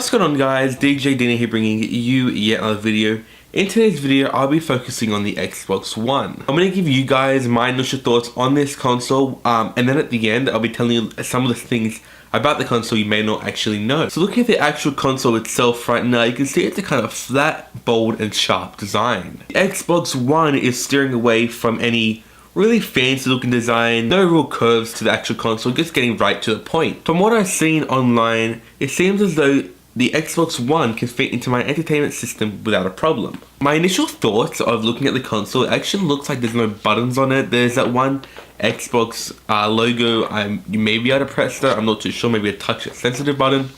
What's going on, guys? DJ Dina here, bringing you yet another video. In today's video, I'll be focusing on the Xbox One. I'm going to give you guys my initial thoughts on this console, and then at the end, I'll be telling you some of the things about the console you may not actually know. So looking at the actual console itself right now, you can see it's a kind of flat, bold, and sharp design. The Xbox One is steering away from any really fancy looking design, no real curves to the actual console, just getting right to the point. From what I've seen online, it seems as though the Xbox One can fit into my entertainment system without a problem. My initial thoughts of looking at the console, it actually looks like there's no buttons on it. There's that one Xbox logo, you may be able to press that, I'm not too sure, maybe a touch sensitive button.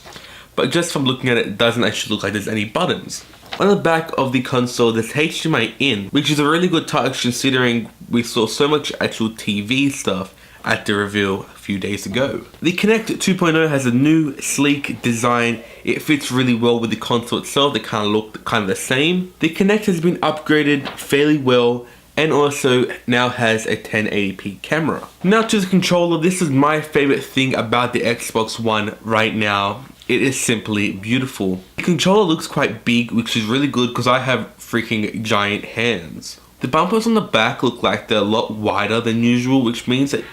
But just from looking at it, it doesn't actually look like there's any buttons. On the back of the console, there's HDMI in, which is a really good touch considering we saw so much actual TV stuff at the reveal a few days ago. The Kinect 2.0 has a new sleek design. It fits really well with the console itself. They kind of look kind of the same. The Kinect has been upgraded fairly well and also now has a 1080p camera. Now to the controller, this is my favorite thing about the Xbox One right now. It is simply beautiful. The controller looks quite big, which is really good because I have freaking giant hands. The bumpers on the back look like they're a lot wider than usual, which means that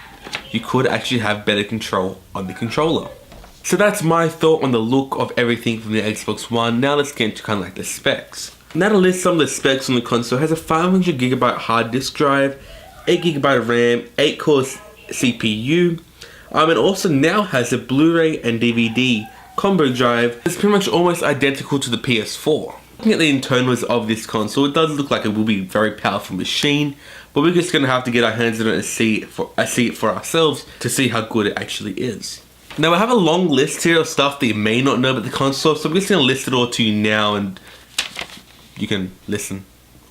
you could actually have better control on the controller. So that's my thought on the look of everything from the Xbox One. Now let's get into kind of like the specs. Now to list some of the specs on the console, it has a 500GB hard disk drive, 8GB RAM, 8 core CPU, and also now has a Blu-ray and DVD combo drive. It's pretty much almost identical to the PS4. Looking at the internals of this console, it does look like it will be a very powerful machine, but we're just going to have to get our hands on it and see it for ourselves to see how good it actually is. Now I have a long list here of stuff that you may not know about the console, so I'm just going to list it all to you now and you can listen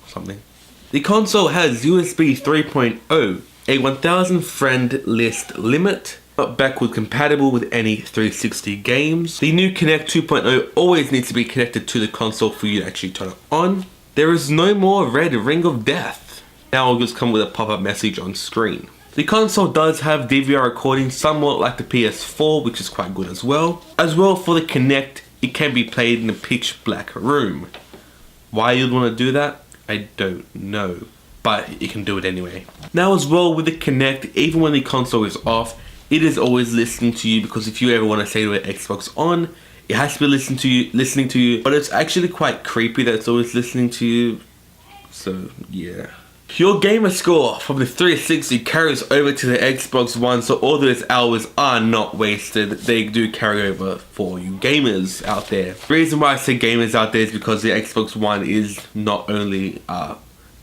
or something. The console has USB 3.0, a 1000 friend list limit, not backward compatible with any 360 games. The new Kinect 2.0 always needs to be connected to the console for you to actually turn it on. There is no more red ring of death. Now I'll just come with a pop-up message on screen. The console does have DVR recording somewhat like the PS4, which is quite good as well. As well, for the Kinect, it can be played in a pitch black room. Why you'd want to do that, I don't know, but you can do it anyway. Now as well with the Kinect, even when the console is off, it is always listening to you, because if you ever want to say to an Xbox on, it has to be listening to you, but it's actually quite creepy that it's always listening to you, so yeah. Your gamer score from the 360 carries over to the Xbox One, so all those hours are not wasted. They do carry over for you gamers out there. The reason why I say gamers out there is because the Xbox One is not only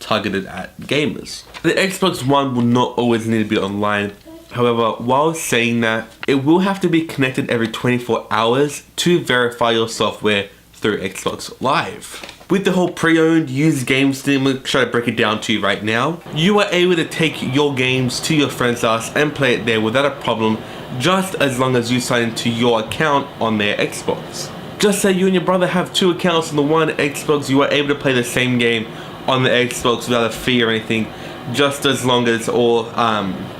targeted at gamers. The Xbox One will not always need to be online. However, while saying that, it will have to be connected every 24 hours to verify your software through Xbox Live. With the whole pre-owned used games thing, I'm going to try to break it down to you right now. You are able to take your games to your friend's house and play it there without a problem, just as long as you sign into your account on their Xbox. Just say you and your brother have two accounts on the one Xbox, you are able to play the same game on the Xbox without a fee or anything, just as long as it's all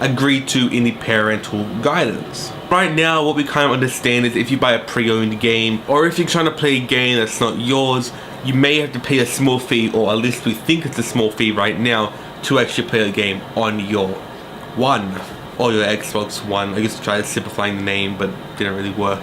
agreed to in the parental guidance. Right now, what we kind of understand is if you buy a pre-owned game, or if you're trying to play a game that's not yours, you may have to pay a small fee, or at least we think it's a small fee right now, to actually play a game on your One, or your Xbox One. I guess I tried simplifying the name, but it didn't really work.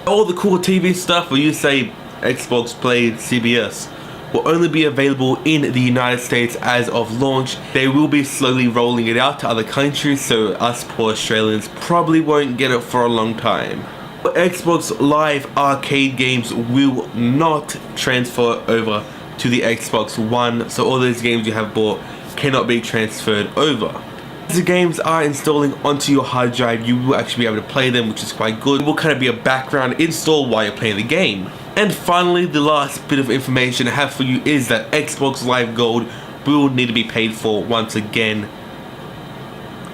All the cool TV stuff where you say Xbox Play CBS will only be available in the United States as of launch. They will be slowly rolling it out to other countries, so us poor Australians probably won't get it for a long time. But Xbox Live arcade games will not transfer over to the Xbox One, so all those games you have bought cannot be transferred over. As the games are installing onto your hard drive, you will actually be able to play them, which is quite good. It will kind of be a background install while you're playing the game. And finally, the last bit of information I have for you is that Xbox Live Gold will need to be paid for once again.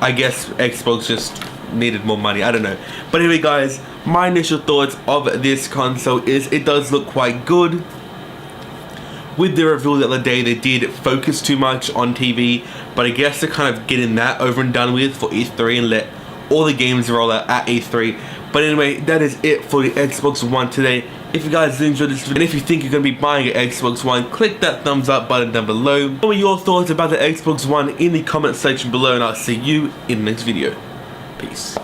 I guess Xbox just needed more money, I don't know. But anyway guys, my initial thoughts of this console is it does look quite good. With the reveal the other day, they did focus too much on TV, but I guess they're kind of getting that over and done with for E3 and let all the games roll out at E3. But anyway, that is it for the Xbox One today. If you guys did enjoy this video, and if you think you're going to be buying an Xbox One, click that thumbs up button down below. Tell me your thoughts about the Xbox One in the comment section below, and I'll see you in the next video. Peace.